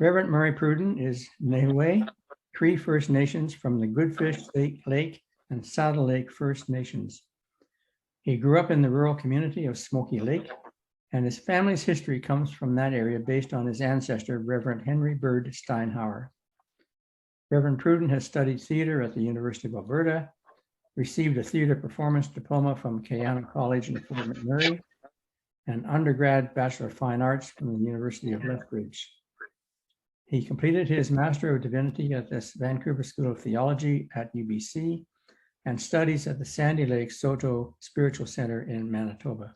Reverend Murray Pruden is Niue Cree First Nations from the Goodfish Lake and Saddle Lake First Nations. He grew up in the rural community of Smoky Lake, and his family's history comes from that area based on his ancestor, Reverend Henry Bird Steinhauer. Reverend Pruden has studied theater at the University of Alberta, received a theater performance diploma from Kayana College in Fort McMurray, and undergrad Bachelor of Fine Arts from the University of Lethbridge. He completed his Master of Divinity at the Vancouver School of Theology at UBC and studies at the Sandy Lake Soto Spiritual Center in Manitoba.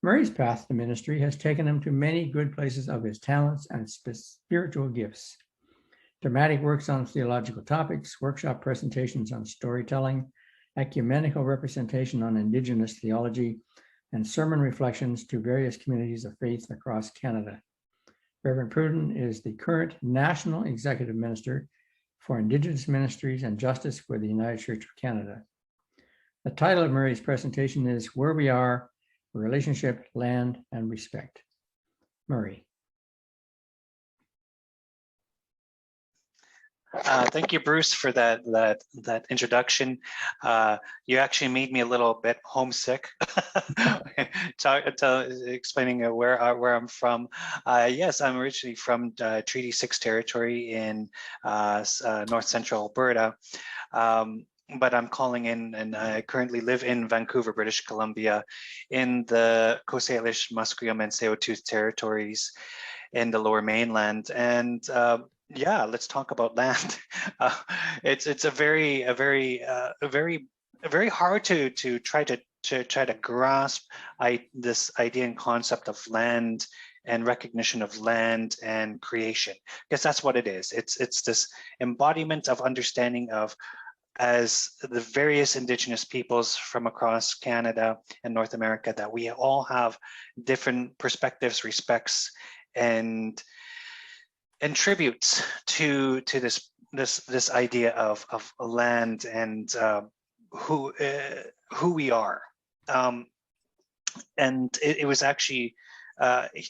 Murray's path to ministry has taken him to many good places of his talents and spiritual gifts. Dramatic works on theological topics, workshop presentations on storytelling, ecumenical representation on Indigenous theology, and sermon reflections to various communities of faith across Canada. Reverend Pruden is the current National Executive Minister for Indigenous Ministries and Justice for the United Church of Canada. The title of Murray's presentation is Where We Are, Relationship, Land, and Respect. Murray. Thank you, Bruce, for that introduction. You actually made me a little bit homesick, explaining where I'm from. Yes, I'm originally from Treaty 6 territory in north central Alberta. But I'm calling in, and I currently live in Vancouver, British Columbia, in the Coast Salish, Musqueam, and Tsleil-Waututh territories in the Lower Mainland. And yeah, let's talk about land. It's a very hard to try to grasp this idea and concept of land and recognition of land and creation, because that's what it is. It's this embodiment of understanding of, as the various Indigenous peoples from across Canada and North America, that we all have different perspectives, respects, and tributes to this idea of land and who we are. And it was actually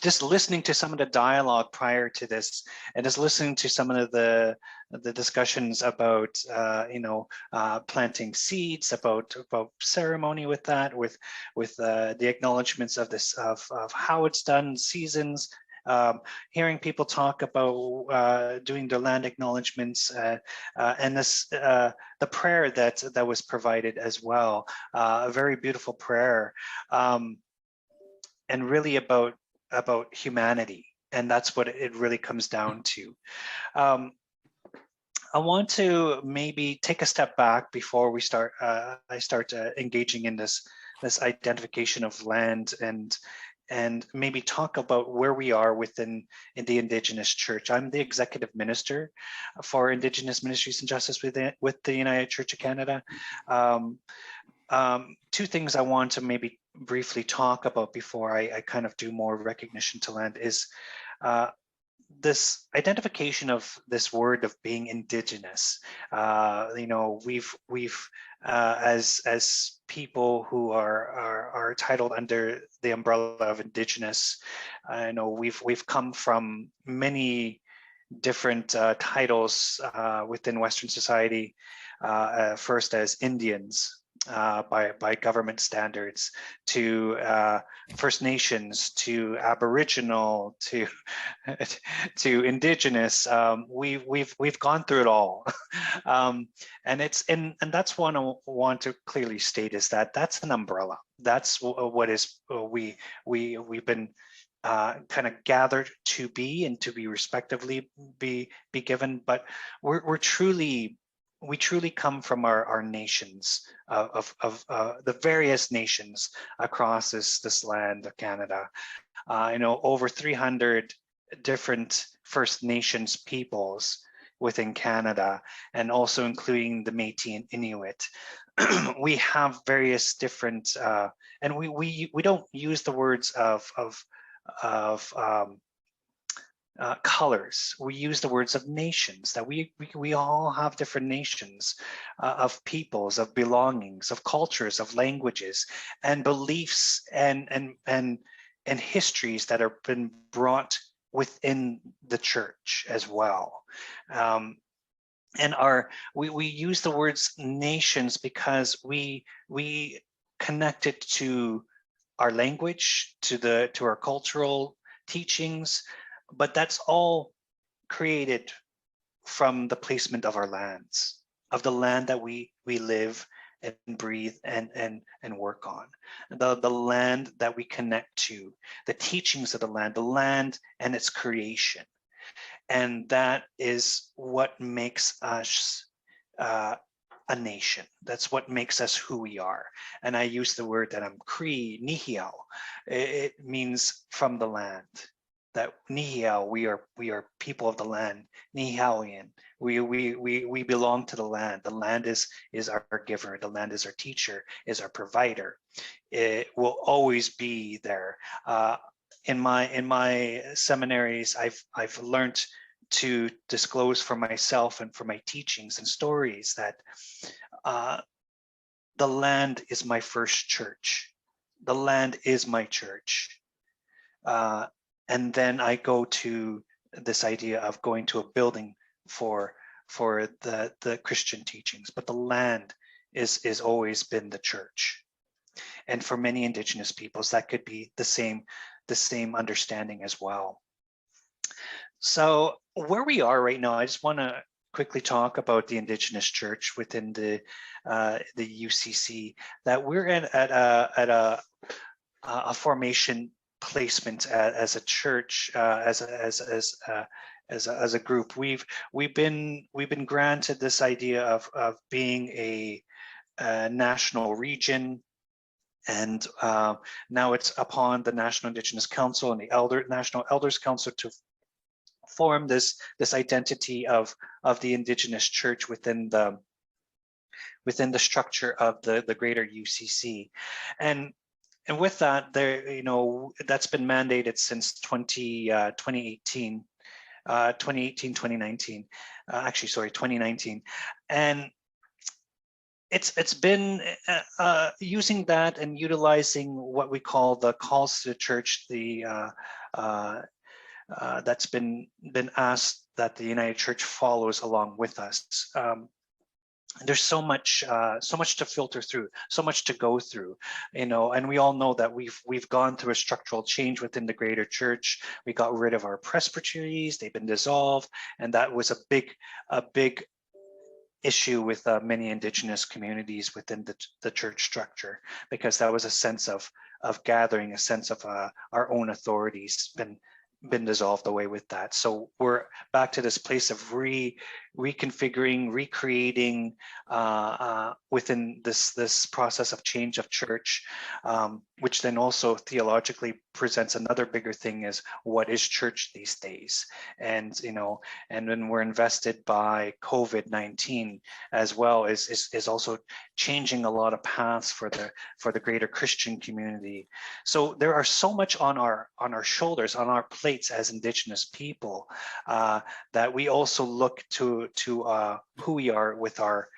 just listening to some of the dialogue prior to this, and just listening to some of the discussions about planting seeds, about ceremony with that, with the acknowledgements of this of how it's done, seasons. Hearing people talk about doing the land acknowledgements, and this the prayer that was provided as well, a very beautiful prayer, and really about humanity, and that's what it really comes down to. I want to maybe take a step back before we start. I start engaging in this identification of land, and maybe talk about where we are in the Indigenous Church. I'm the executive minister for Indigenous Ministries and Justice with the United Church of Canada. Two things I want to maybe briefly talk about before I kind of do more recognition to land is this identification of this word of being Indigenous. We've as people who are titled under the umbrella of Indigenous, we've come from many different titles within Western society. First as Indians, by government standards, to First Nations, to Aboriginal, to Indigenous. We've gone through it all, and that's one I want to clearly state, is that's an umbrella. That's what is we've been kind of gathered to be, and to be respectively be given, but we truly come from our nations, of the various nations across this land of Canada. Over 300 different First Nations peoples within Canada, and also including the Métis and Inuit. We have various different, and we don't use the words of colors. We use the words of nations, that we all have different nations, of peoples, of belongings, of cultures, of languages, and beliefs, and histories that have been brought within the church as well. And we use the words nations because we connect it to our language, to our cultural teachings, but that's all created from the placement of our lands, of the land that we live and breathe and work on, the land that we connect to, the teachings of the land and its creation. And that is what makes us a nation. That's what makes us who we are. And I use the word that I'm Cree, Nihiao. It means from the land. That Nihiao, we are people of the land. Nihiaoian, we belong to the land. The land is our giver. The land is our teacher, is our provider. It will always be there. In my seminaries, I've learned to disclose for myself and for my teachings and stories that the land is my first church. The land is my church. And then I go to this idea of going to a building for the Christian teachings, but the land is always been the church. And for many Indigenous peoples, that could be the same understanding as well. So where we are right now, I just want to quickly talk about the Indigenous Church within the UCC. That we're at a formation placement as a church, as a group. We've been granted this idea of being a national region. And now it's upon the National Indigenous Council and the National Elders Council to form this identity of the Indigenous Church within the structure of the greater UCC. And with that, that's been mandated since 2018, 2019, actually, sorry, 2019. And it's been using that and utilizing what we call the calls to the church, that's been asked that the United Church follows along with us. There's so much to filter through, so much to go through, and we all know that we've gone through a structural change within the greater church. We got rid of our presbyteries; they've been dissolved, and that was a big issue with many Indigenous communities within the church structure, because that was a sense of gathering, a sense of our own authorities been dissolved away with that. So we're back to this place of reconfiguring, recreating within this process of change of church, which then also theologically presents another bigger thing: is what is church these days? And and when we're invested by COVID-19 as well, is also changing a lot of paths for the greater Christian community. So there are so much on our shoulders, on our plates as Indigenous people, that we also look to who we are with our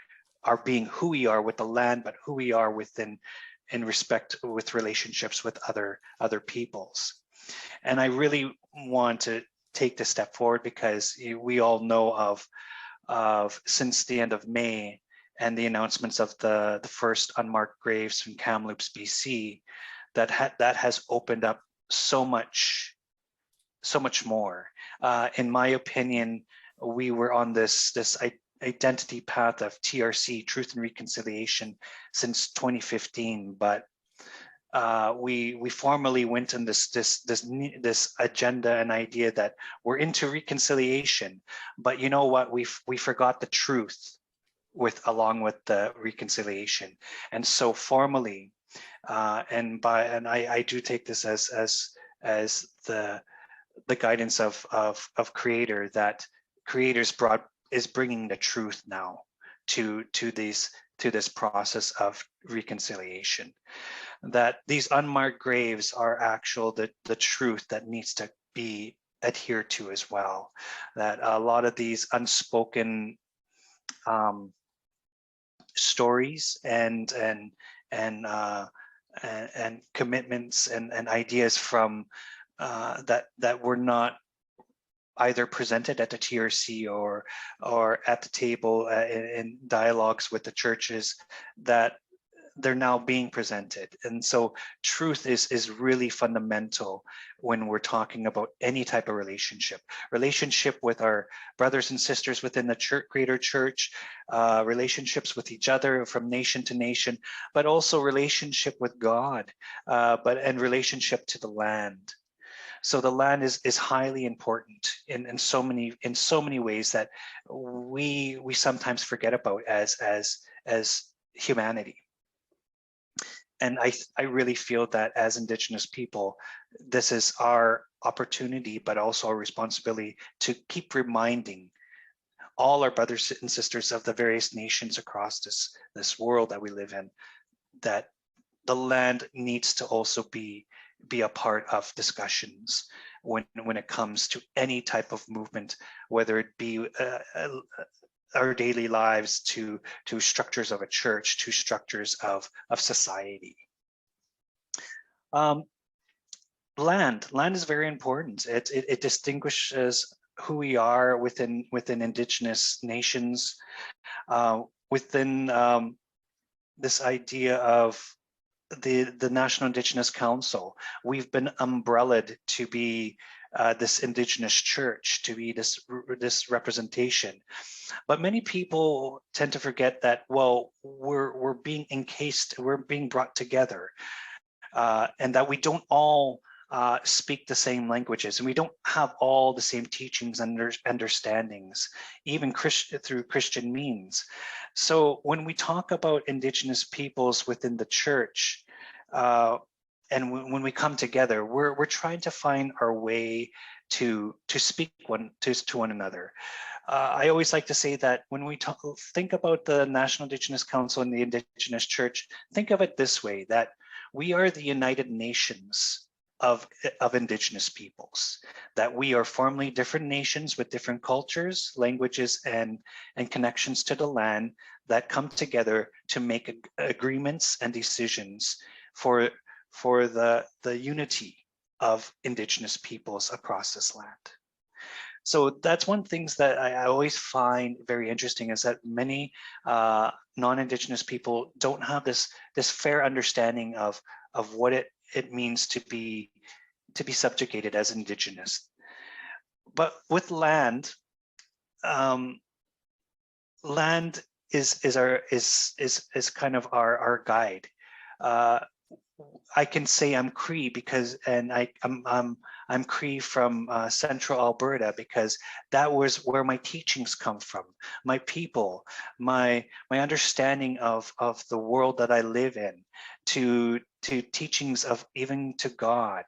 being, who we are with the land, but who we are in respect with relationships with other peoples. And I really want to take this step forward because we all know of since the end of May and the announcements of the first unmarked graves from Kamloops, BC, that has opened up so much more. In my opinion, we were on this identity path of TRC, Truth and Reconciliation, since 2015, but we formally went on this agenda and idea that we're into reconciliation, but you know what? We forgot the truth along with the reconciliation, and so formally, and I do take this as the guidance of Creator, that Creator's is bringing the truth now to this process of reconciliation. That these unmarked graves are the truth that needs to be adhered to as well. That a lot of these unspoken stories and commitments and ideas from that were not either presented at the TRC or at the table in dialogues with the churches, that they're now being presented. And so truth is really fundamental when we're talking about any type of relationship with our brothers and sisters within the church, greater church, relationships with each other from nation to nation, but also relationship with God, and relationship to the land. So the land is highly important in so many ways that we sometimes forget about as humanity. And I really feel that as Indigenous people, this is our opportunity, but also our responsibility to keep reminding all our brothers and sisters of the various nations across this world that we live in, that the land needs to also be a part of discussions when it comes to any type of movement, whether it be our daily lives to structures of a church, to structures of society. Land is very important. It distinguishes who we are within Indigenous nations, within this idea of the National Indigenous Council. We've been umbrellaed to be this Indigenous church, to be this representation. But many people tend to forget that, well, we're being encased, we're being brought together, and that we don't all speak the same languages, and we don't have all the same teachings and understandings, even through Christian means. So when we talk about Indigenous peoples within the church, and when we come together, we're trying to find our way to speak to one another. I always like to say that when we think about the National Indigenous Council and the Indigenous Church, think of it this way, that we are the United Nations of Indigenous peoples, that we are formally different nations with different cultures, languages, and connections to the land that come together to make agreements and decisions for the unity of Indigenous peoples across this land. So that's one thing that I always find very interesting, is that many non-Indigenous people don't have this fair understanding of what it means to be subjugated as Indigenous. But with land, land is kind of our guide. I can say I'm Cree because, and I'm Cree from central Alberta because that was where my teachings come from, my people, my understanding of the world that I live in, to teachings of even to God.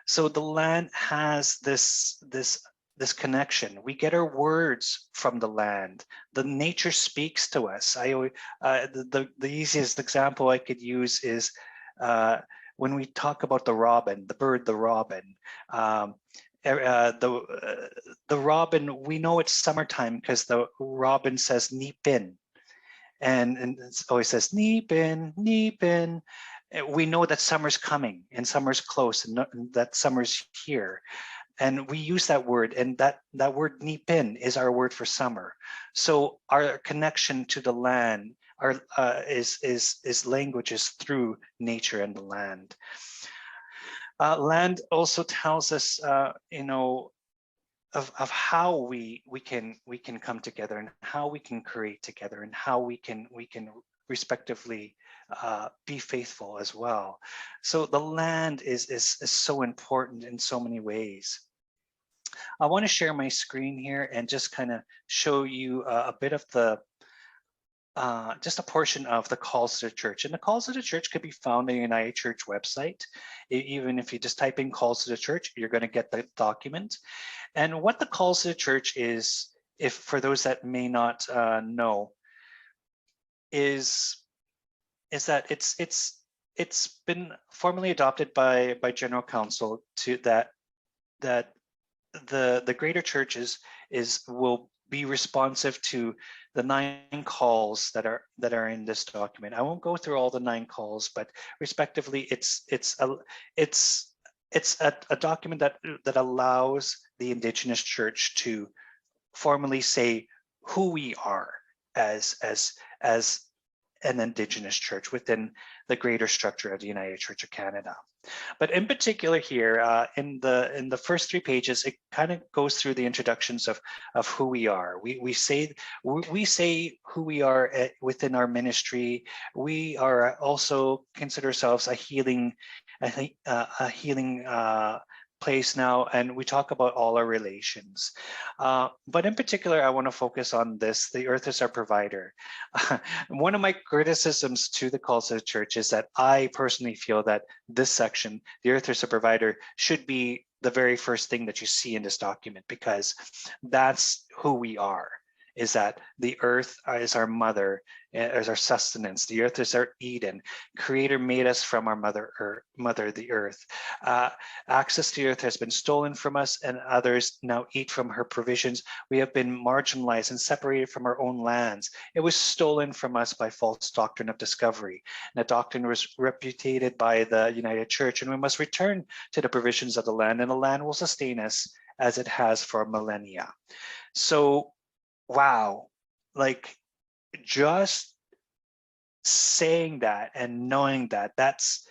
So the land has this connection. We get our words from the land. The nature speaks to us. The easiest example I could use is when we talk about the robin, the bird, the robin. The robin, we know it's summertime because the robin says "neepin," and it always says "neepin, neepin." We know that summer's coming and summer's close, and that summer's here. And we use that word, and that word "neepin" is our word for summer. So our connection to the land is languages through nature and the land. Land also tells us, of how we can come together, and how we can create together, and how we can respectively be faithful as well. So the land is so important in so many ways. I want to share my screen here and just kind of show you a bit of just a portion of the calls to the church. And the calls to the church could be found on the United Church website. Even if you just type in calls to the church, you're going to get the document. And what the calls to the church is, if for those that may not know, is that it's been formally adopted by General Council to that the greater churches will be responsive to the 9 calls that are in this document. I won't go through all the 9 calls, but respectively, it's a document that allows the Indigenous Church to formally say who we are as an Indigenous church within the greater structure of the United Church of Canada. But in particular here, in the first 3 pages, it kind of goes through the introductions of who we are. We say who we are within our ministry. We are also consider ourselves a healing place now, and we talk about all our relations. But in particular, I want to focus on this: the earth is our provider. One of my criticisms to the calls of the church is that I personally feel that this section, the earth is a provider, should be the very first thing that you see in this document, because that's who we are. Is that the earth is our mother, is our sustenance. The earth is our Eden. Creator made us from our mother, the earth. Access to the earth has been stolen from us, and others now eat from her provisions. We have been marginalized and separated from our own lands. It was stolen from us by false doctrine of discovery. And that doctrine was repudiated by the United Church, and we must return to the provisions of the land, and the land will sustain us as it has for millennia. So, wow, like just saying that and knowing that, that's,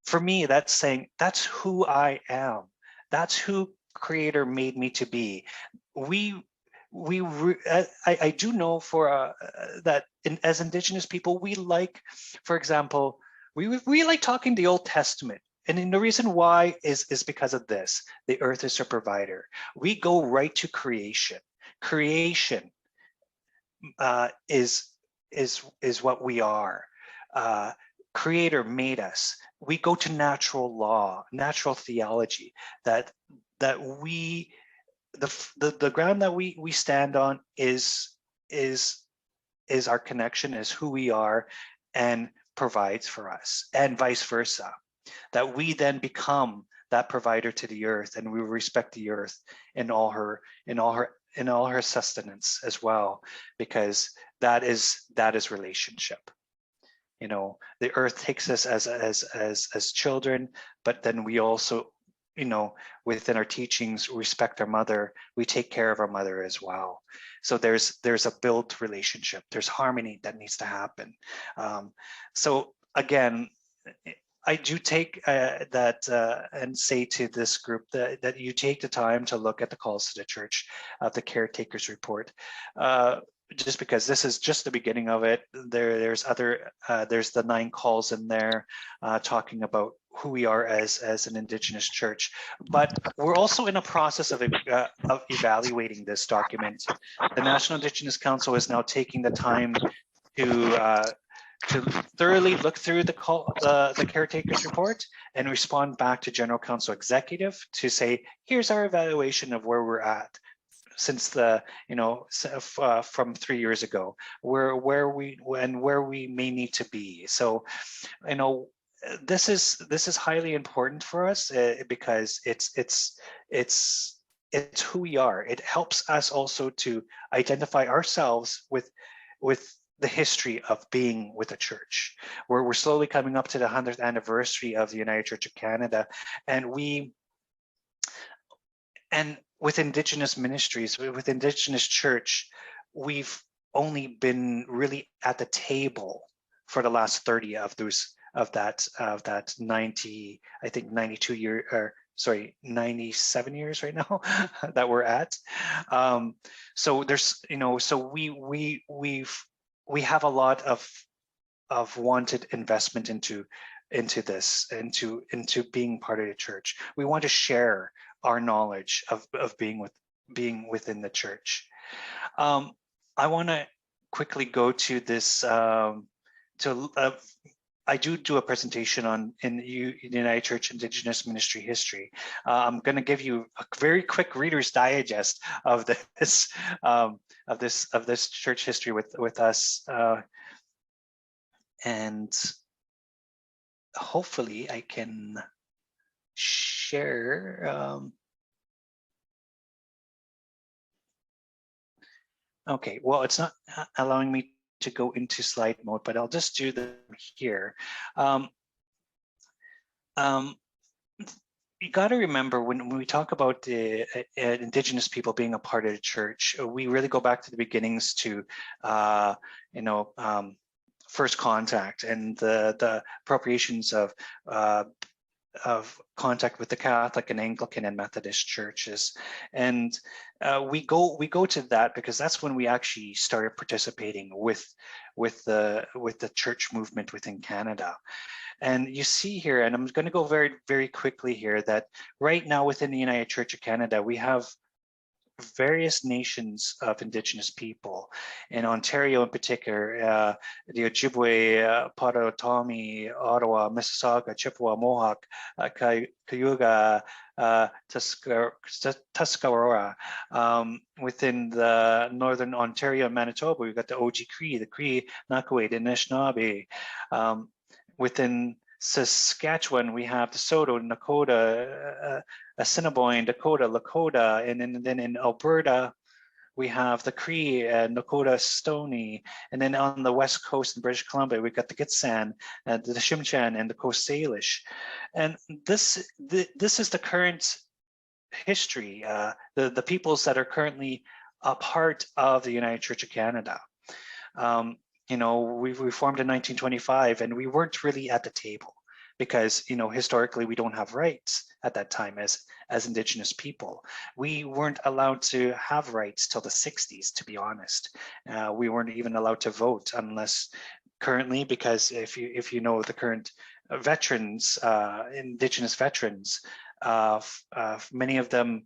for me, that's saying that's who I am. That's who Creator made me to be. I do know for that as Indigenous people, we like, for example, we like talking the Old Testament. And the reason why is because of this. The earth is a provider. We go right to creation. Creation is what we are. Creator made us. We go to natural law, natural theology. That we, the ground that we stand on is our connection, is who we are, and provides for us, and vice versa. That we then become that provider to the earth, and we respect the earth in all her sustenance as well, because that is relationship. You know, the earth takes us as children, but then we also, you know, within our teachings, respect our mother. We take care of our mother as well. So there's a built relationship. There's harmony that needs to happen. So again, I do take that and say to this group that you take the time to look at the calls to the church, the caretakers report, just because this is just the beginning of it. There's the 9 calls in there talking about who we are as an Indigenous church, but we're also in a process of evaluating this document. The National Indigenous Council is now taking the time to thoroughly look through the caretakers report and respond back to General Council Executive to say, here's our evaluation of where we're at since the, you know, from 3 years ago, where we may need to be. So, you know, this is highly important for us because it's who we are. It helps us also to identify ourselves with the history of being with the church. We're slowly coming up to the 100th anniversary of the United Church of Canada, and with Indigenous ministries, with Indigenous church, we've only been really at the table for the last 30 of that 90, I think 92 year, or sorry, 97 years right now that we're at. So there's, you know, so we have a lot of wanted investment into this, into being part of the church. We want to share our knowledge of being within the church. I want to quickly go to this. I do a presentation in the United Church Indigenous Ministry history. I'm going to give you a very quick Reader's Digest of this church history with us, and hopefully I can share. Okay, well, it's not allowing me to go into slide mode, but I'll just do them here. you got to remember when we talk about the Indigenous people being a part of the church, we really go back to the beginnings to, you know, first contact and the appropriations of contact with the Catholic and Anglican and Methodist churches, and we go to that because that's when we actually started participating with the church movement within Canada. And you see here, and I'm going to go very, very quickly here, that right now within the United Church of Canada, we have various nations of Indigenous people. In Ontario in particular, the Ojibwe, Potawatomi, Ottawa, Mississauga, Chippewa, Mohawk, Cayuga, Tuscarora. Within the Northern Ontario and Manitoba, we've got the Oji-Cree, the Cree, Nakaway, the Anishinaabe. Within Saskatchewan, we have the Saulteaux, Nakota, Assiniboine, Dakota, Lakota, and then in Alberta, we have the Cree, Nakota, Stoney, and then on the west coast in British Columbia, we've got the Gitxsan, the Tsimshian, and the Coast Salish. And this is the current history, the peoples that are currently a part of the United Church of Canada. You know, we formed in 1925, and we weren't really at the table because, you know, historically we don't have rights at that time as Indigenous people. We weren't allowed to have rights till the 60s, to be honest. We weren't even allowed to vote unless currently, because if you know the current veterans, Indigenous veterans, many of them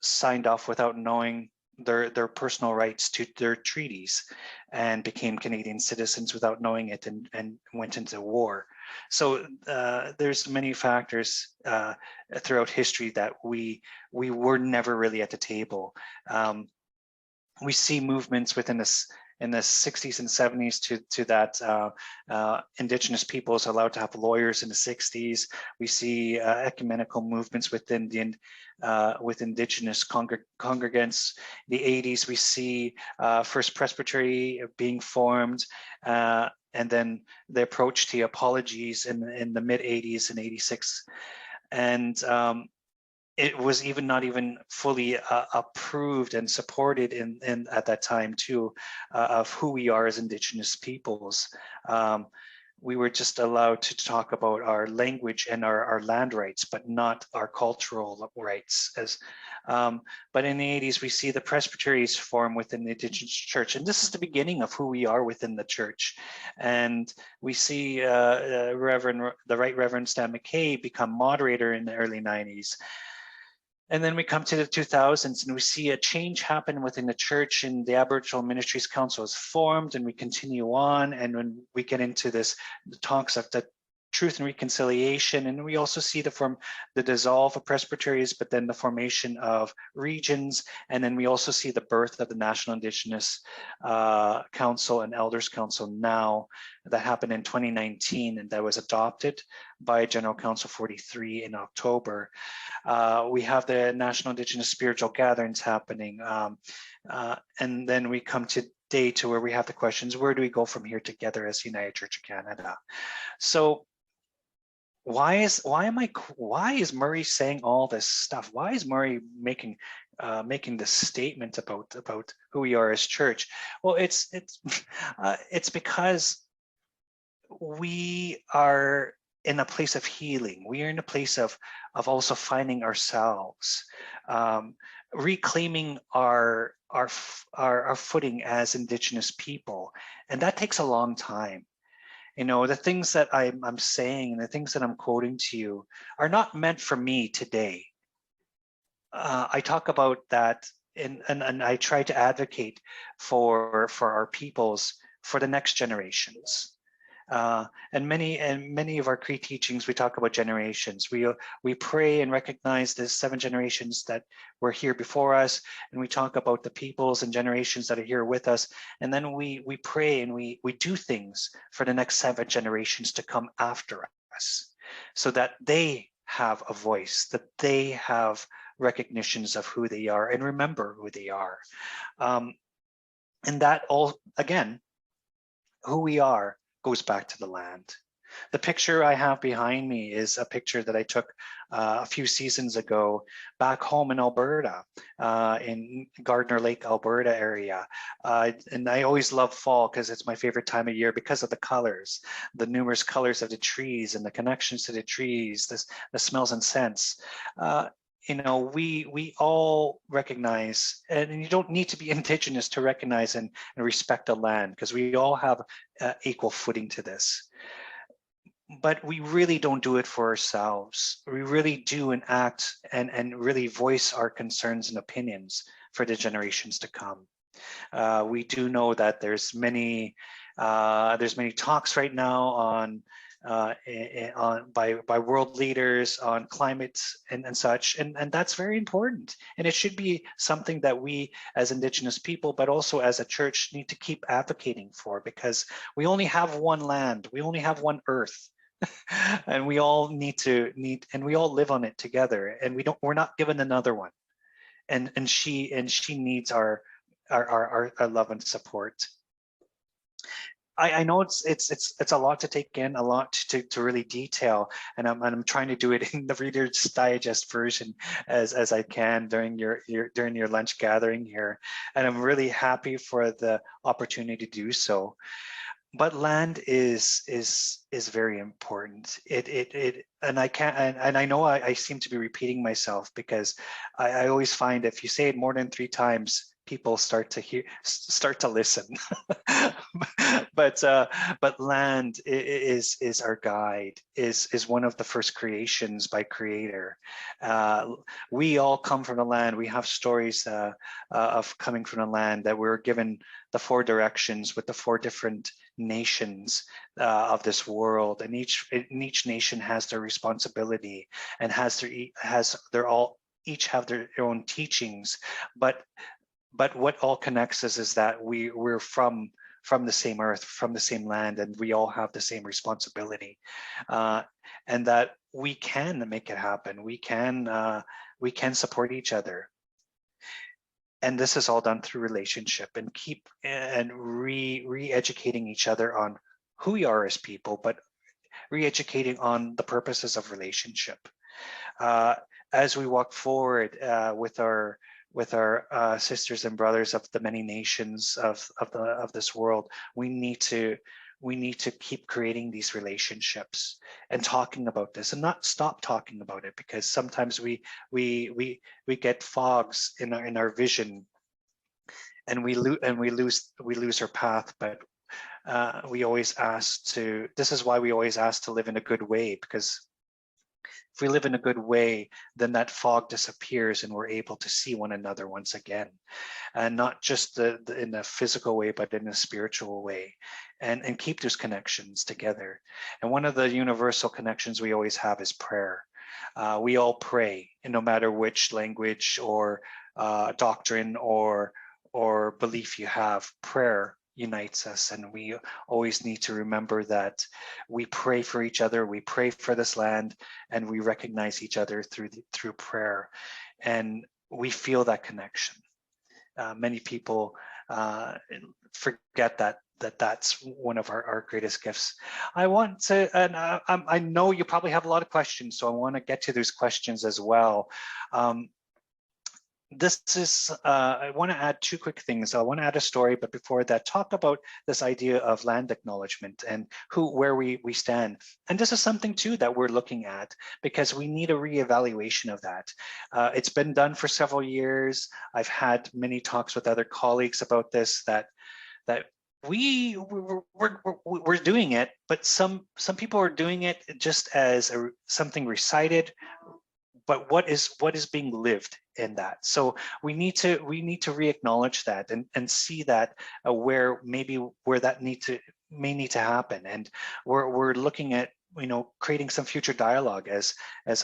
signed off without knowing their personal rights to their treaties and became Canadian citizens without knowing it and went into war. So there's many factors throughout history that we were never really at the table. We see movements within this in the 60s and 70s to that Indigenous peoples allowed to have lawyers in the 60s. We see ecumenical movements within with Indigenous congregants. In the 80s, we see First Presbytery being formed, and then the approach to apologies in the mid 80s and 86. And it was not even fully approved and supported in at that time too, of who we are as Indigenous peoples. We were just allowed to talk about our language and our land rights, but not our cultural rights. But in the 80s, we see the presbyteries form within the Indigenous church, and this is the beginning of who we are within the church. And we see the Right Reverend Stan McKay become moderator in the early 90s. And then we come to the 2000s and we see a change happen within the church, and the Aboriginal Ministries Council is formed, and we continue on. And when we get into the talks of the Truth and Reconciliation, and we also see the dissolve of presbyteries, but then the formation of regions. And then we also see the birth of the National Indigenous Council and Elders Council now, that happened in 2019, and that was adopted by General Council 43 in October. We have the National Indigenous Spiritual Gatherings happening. And then we come today to where we have the questions, where do we go from here together as United Church of Canada? So why is Murray saying all this stuff? Why is Murray making this statement about who we are as church? Well, it's because we are in a place of healing. We are in a place of also finding ourselves, reclaiming our footing as Indigenous people, and that takes a long time. You know, the things that I'm saying and the things that I'm quoting to you are not meant for me today. I talk about that, and I try to advocate for our peoples for the next generations. And many of our Cree teachings, we talk about generations. We pray and recognize the 7 generations that were here before us, and we talk about the peoples and generations that are here with us. And then we pray and we do things for the next 7 generations to come after us, so that they have a voice, that they have recognitions of who they are and remember who they are. And that all, again, who we are goes back to the land. The picture I have behind me is a picture that I took a few seasons ago back home in Alberta, in Gardner Lake, Alberta area. And I always love fall because it's my favorite time of year because of the colors, the numerous colors of the trees and the connections to the trees, the smells and scents. We all recognize, and you don't need to be Indigenous to recognize and respect the land, because we all have equal footing to this. But we really don't do it for ourselves. We really do and act and really voice our concerns and opinions for the generations to come. We do know that there's many talks right now on by world leaders on climate and such, and that's very important. And it should be something that we as Indigenous people, but also as a church, need to keep advocating for, because we only have one land, we only have one earth. And we all and we all live on it together, and we're not given another one. And she needs our love and support. I know it's a lot to take in, a lot to really detail, and I'm trying to do it in the Reader's Digest version as I can during your lunch gathering here, and I'm really happy for the opportunity to do so. But land is very important. And I can't, and I know I seem to be repeating myself, because I always find if you say it more than 3 times, people start to listen. But land is our guide, is one of the first creations by Creator. We all come from the land. We have stories of coming from the land, that we're given the 4 directions with the 4 different nations of this world, and each nation has their responsibility and each have their own teachings, but what all connects us is that we're from the same earth, from the same land, and we all have the same responsibility, and that we can make it happen. We can support each other. And this is all done through relationship, and keep and re-educating each other on who we are as people, but re-educating on the purposes of relationship. As we walk forward with our sisters and brothers of the many nations of this world, we need to keep creating these relationships and talking about this, and not stop talking about it, because sometimes we get fogs in our vision, and we lose our path. But we always ask to. This is why we always ask to live in a good way, because if we live in a good way, then that fog disappears, and we're able to see one another once again, and not just in a physical way, but in a spiritual way, and keep those connections together. And one of the universal connections we always have is prayer. We all pray, and no matter which language or doctrine or belief you have, prayer unites us. And we always need to remember that we pray for each other, we pray for this land, and we recognize each other through prayer, and we feel that connection. Many people forget that's one of our greatest gifts. I want to, and I know you probably have a lot of questions, so I want to get to those questions as well. I want to add 2 quick things. I want to add a story, but before that, talk about this idea of land acknowledgement and where we stand. And this is something too that we're looking at, because we need a reevaluation of that. It's been done for several years. I've had many talks with other colleagues about this, that we're doing it, but some people are doing it just as something recited. But what is being lived in that? So we need to re-acknowledge that and see that where that may need to happen. And we're looking at creating some future dialogue as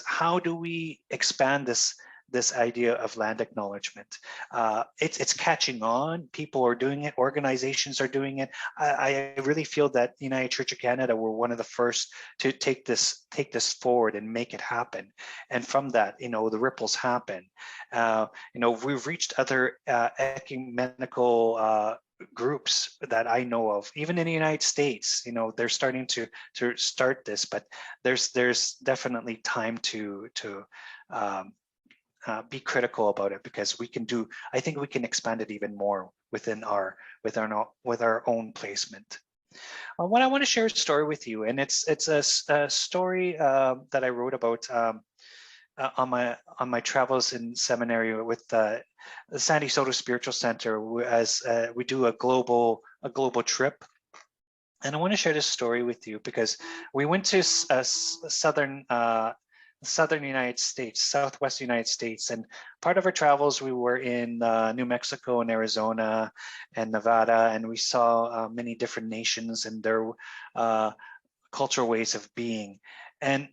how do we expand this idea of land acknowledgement. It's catching on. People are doing it. Organizations are doing it. I really feel that the United Church of Canada were one of the first to take this forward and make it happen. And from that, the ripples happen. We've reached other ecumenical groups that I know of, even in the United States. They're starting to start this, but there's definitely time to be critical about it, because I think we can expand it even more with our own placement. What I want to share a story with you, and it's a story that I wrote about on my travels in seminary with the San Soto Spiritual Center, as we do a global trip. And I want to share this story with you because we went to southern United States, southwest United States, and part of our travels we were in New Mexico and Arizona and Nevada, and we saw many different nations and their cultural ways of being. And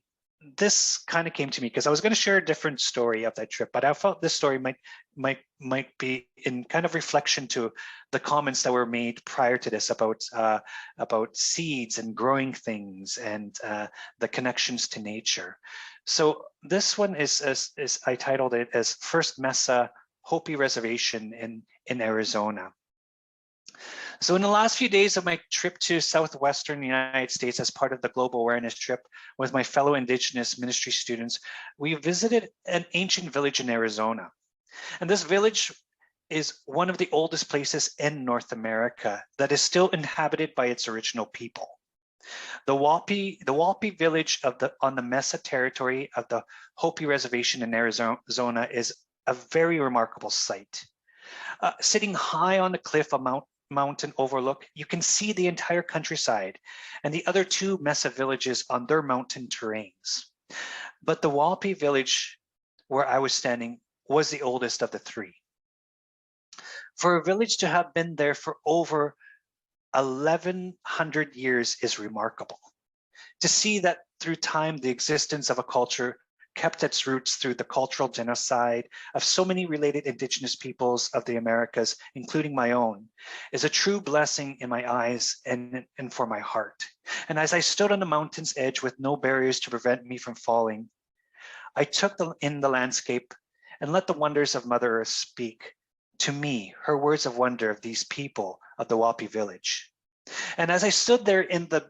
this kind of came to me because I was going to share a different story of that trip, but I felt this story might be in kind of reflection to the comments that were made prior to this about seeds and growing things and the connections to nature. So this one is I titled it as First Mesa Hopi Reservation in Arizona. So in the last few days of my trip to southwestern United States as part of the Global Awareness trip with my fellow Indigenous ministry students, we visited an ancient village in Arizona. And this village is one of the oldest places in North America that is still inhabited by its original people. The Walpi village on the Mesa territory of the Hopi Reservation in Arizona is a very remarkable sight. Sitting high on the cliff of mountain overlook, you can see the entire countryside and the other two Mesa villages on their mountain terrains. But the Walpi village where I was standing was the oldest of the three. For a village to have been there for over 1,100 years is remarkable. To see that through time, the existence of a culture kept its roots through the cultural genocide of so many related Indigenous peoples of the Americas, including my own, is a true blessing in my eyes and for my heart. And as I stood on the mountain's edge with no barriers to prevent me from falling, I took in the landscape and let the wonders of Mother Earth speak to me, her words of wonder of these people of the Walpi village. And as I stood there in the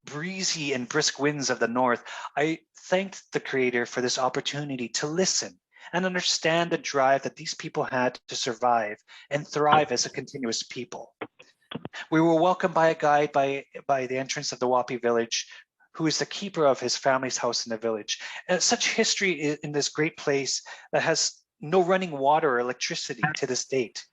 breezy and brisk winds of the north, I thanked the Creator for this opportunity to listen and understand the drive that these people had to survive and thrive as a continuous people. We were welcomed by a guide by the entrance of the Walpi village, who is the keeper of his family's house in the village. And such history in this great place that has no running water or electricity to this date.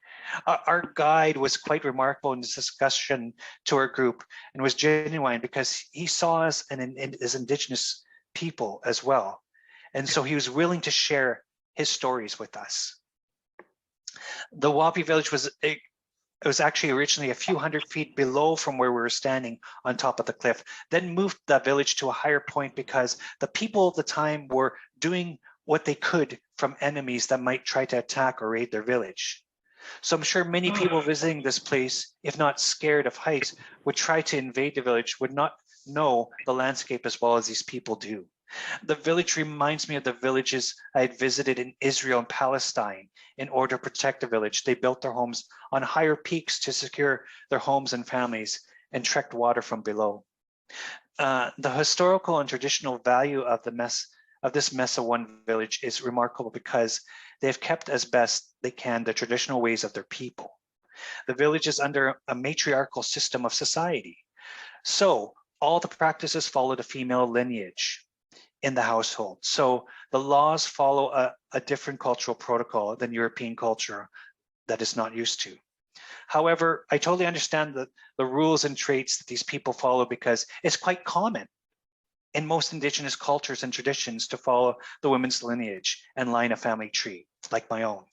Our guide was quite remarkable in this discussion to our group and was genuine because he saw us as Indigenous people as well. And so he was willing to share his stories with us. The Walpi village was actually originally a few hundred feet below from where we were standing on top of the cliff, then moved the village to a higher point because the people of the time were doing what they could from enemies that might try to attack or raid their village. So I'm sure many people visiting this place, if not scared of heights, would try to invade the village, would not know the landscape as well as these people do. The village reminds me of the villages I had visited in Israel and Palestine. In order to protect the village, they built their homes on higher peaks to secure their homes and families and trekked water from below. The historical and traditional value of this Mesa One village is remarkable because they have kept as best they can the traditional ways of their people. The village is under a matriarchal system of society. So all the practices follow the female lineage in the household. So the laws follow a different cultural protocol than European culture that is not used to. However, I totally understand the rules and traits that these people follow because it's quite common in most Indigenous cultures and traditions to follow the women's lineage and line a family tree, like my own.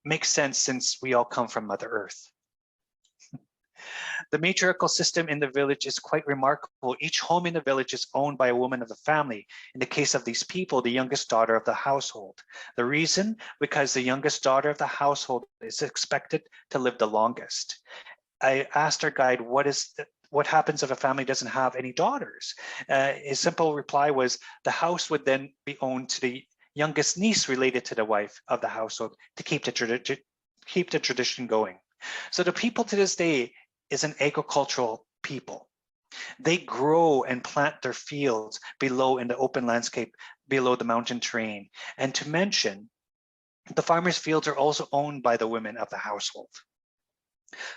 Makes sense since we all come from Mother Earth. The matriarchal system in the village is quite remarkable. Each home in the village is owned by a woman of the family. In the case of these people, the youngest daughter of the household. The reason? Because the youngest daughter of the household is expected to live the longest. I asked our guide, what happens if a family doesn't have any daughters? His simple reply was, the house would then be owned to the youngest niece related to the wife of the household to keep the tradition going. So the people to this day is an agricultural people. They grow and plant their fields below in the open landscape, below the mountain terrain. And to mention, the farmers' fields are also owned by the women of the household.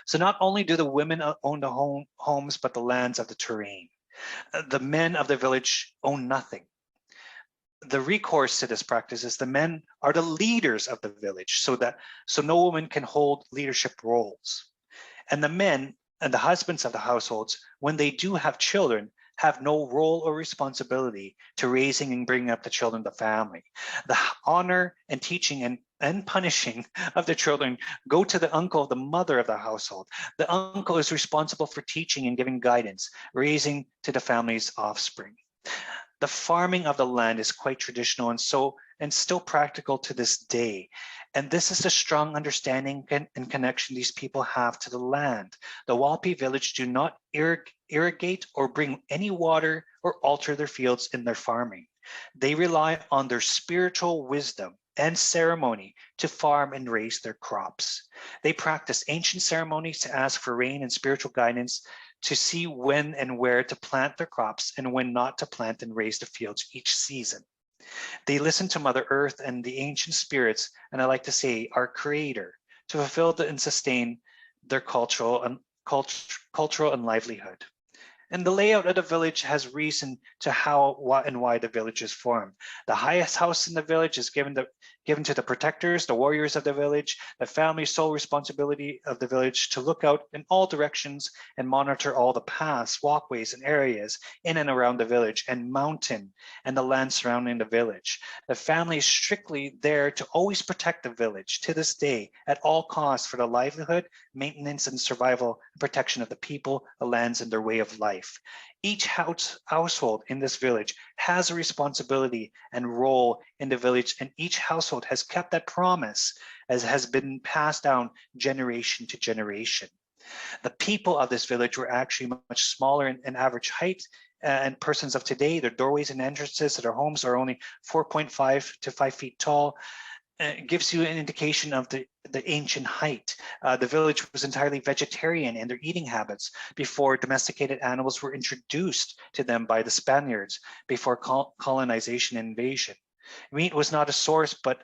So not only do the women own the homes, but the lands of the terrain. The men of the village own nothing. The recourse to this practice is the men are the leaders of the village, so no woman can hold leadership roles. And the men and the husbands of the households, when they do have children, have no role or responsibility to raising and bringing up the children of the family. The honor and teaching and punishing of the children go to the uncle, the mother of the household. The uncle is responsible for teaching and giving guidance, raising to the family's offspring. The farming of the land is quite traditional and still practical to this day. And this is the strong understanding and connection these people have to the land. The Walpi village do not irrigate or bring any water or alter their fields in their farming. They rely on their spiritual wisdom and ceremony to farm and raise their crops. They practice ancient ceremonies to ask for rain and spiritual guidance, to see when and where to plant their crops and when not to plant and raise the fields each season. They listen to Mother Earth and the ancient spirits, and I like to say our Creator, to fulfill and sustain their cultural and livelihood. And the layout of the village has reason to how, what, and why the village is formed. The highest house in the village is given to the protectors, the warriors of the village. The family's sole responsibility of the village to look out in all directions and monitor all the paths, walkways, and areas in and around the village and mountain and the land surrounding the village. The family is strictly there to always protect the village to this day at all costs for the livelihood, maintenance, and survival and protection of the people, the lands, and their way of life. Each household in this village has a responsibility and role in the village, and each household has kept that promise as has been passed down generation to generation. The people of this village were actually much smaller in average height, and persons of today, their doorways and entrances to their homes are only 4.5 to 5 feet tall. It gives you an indication of the ancient height. The village was entirely vegetarian in their eating habits before domesticated animals were introduced to them by the Spaniards before colonization and invasion. Meat was not a source, but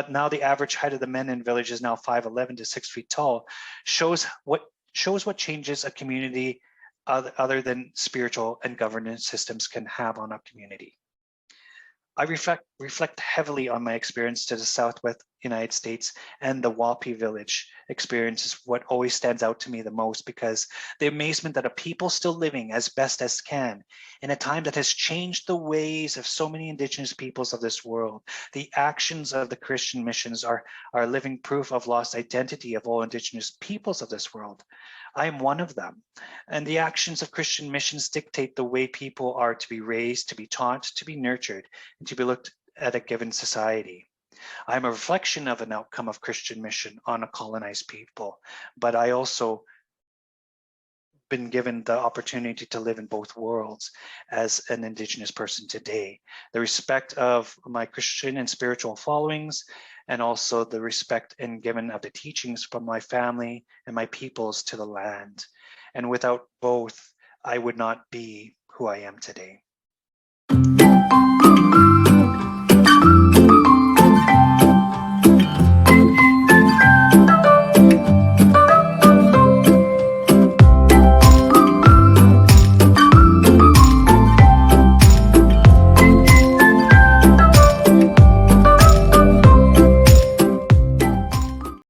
now the average height of the men in the village is now 5'11" to 6 feet tall. Shows what changes a community other than spiritual and governance systems can have on a community. I reflect heavily on my experience to the Southwest United States, and the Walpi village experience is what always stands out to me the most, because the amazement that a people still living as best as can in a time that has changed the ways of so many indigenous peoples of this world. The actions of the Christian missions are living proof of lost identity of all indigenous peoples of this world. I am one of them. And the actions of Christian missions dictate the way people are to be raised, to be taught, to be nurtured, and to be looked at a given society. I am a reflection of an outcome of Christian mission on a colonized people, but I also been given the opportunity to live in both worlds as an Indigenous person today. The respect of my Christian and spiritual followings, and also the respect and given of the teachings from my family and my peoples to the land. And without both, I would not be who I am today.